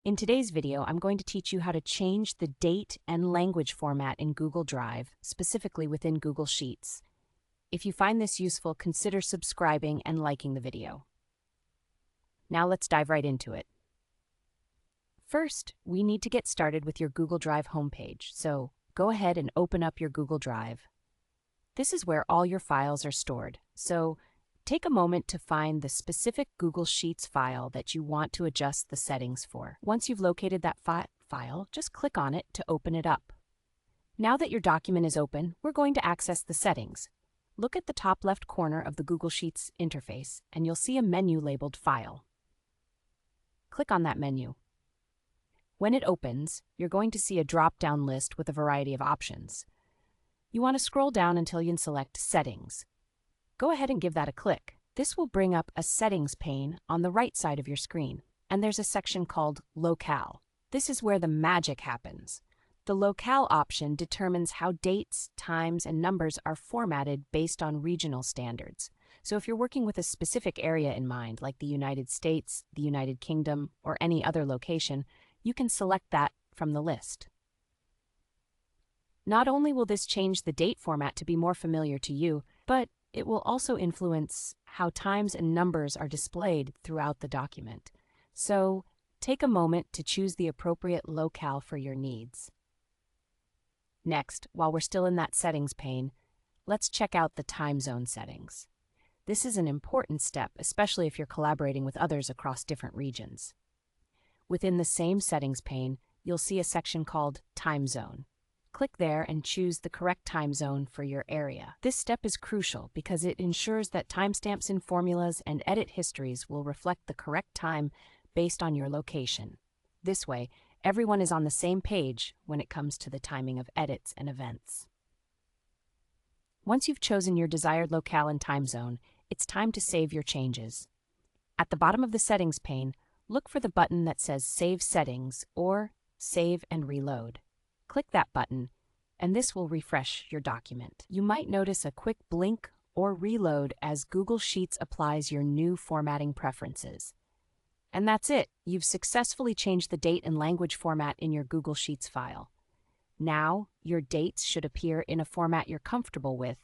In today's video, I'm going to teach you how to change the date and language format in Google Drive, specifically within Google Sheets. If you find this useful, consider subscribing and liking the video. Now let's dive right into it. First, we need to get started with your Google Drive homepage, so go ahead and open up your Google Drive. This is where all your files are stored, so take a moment to find the specific Google Sheets file that you want to adjust the settings for. Once you've located that file, just click on it to open it up. Now that your document is open, we're going to access the settings. Look at the top left corner of the Google Sheets interface, and you'll see a menu labeled File. Click on that menu. When it opens, you're going to see a drop-down list with a variety of options. You want to scroll down until you can select Settings. Go ahead and give that a click. This will bring up a settings pane on the right side of your screen, and there's a section called Locale. This is where the magic happens. The Locale option determines how dates, times, and numbers are formatted based on regional standards. So if you're working with a specific area in mind, like the United States, the United Kingdom, or any other location, you can select that from the list. Not only will this change the date format to be more familiar to you, but it will also influence how times and numbers are displayed throughout the document. So take a moment to choose the appropriate locale for your needs. Next, while we're still in that settings pane, let's check out the time zone settings. This is an important step, especially if you're collaborating with others across different regions. Within the same settings pane, you'll see a section called Time Zone. Click there and choose the correct time zone for your area. This step is crucial because it ensures that timestamps in formulas and edit histories will reflect the correct time based on your location. This way, everyone is on the same page when it comes to the timing of edits and events. Once you've chosen your desired locale and time zone, it's time to save your changes. At the bottom of the settings pane, look for the button that says Save Settings or Save and Reload. Click that button, and this will refresh your document. You might notice a quick blink or reload as Google Sheets applies your new formatting preferences. And that's it. You've successfully changed the date and language format in your Google Sheets file. Now, your dates should appear in a format you're comfortable with,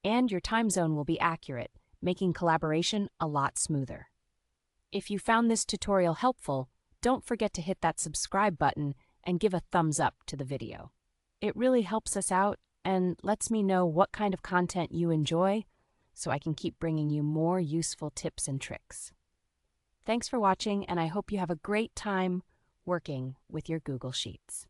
and your time zone will be accurate, making collaboration a lot smoother. If you found this tutorial helpful, don't forget to hit that subscribe button and give a thumbs up to the video. It really helps us out and lets me know what kind of content you enjoy, so I can keep bringing you more useful tips and tricks. Thanks for watching, and I hope you have a great time working with your Google Sheets.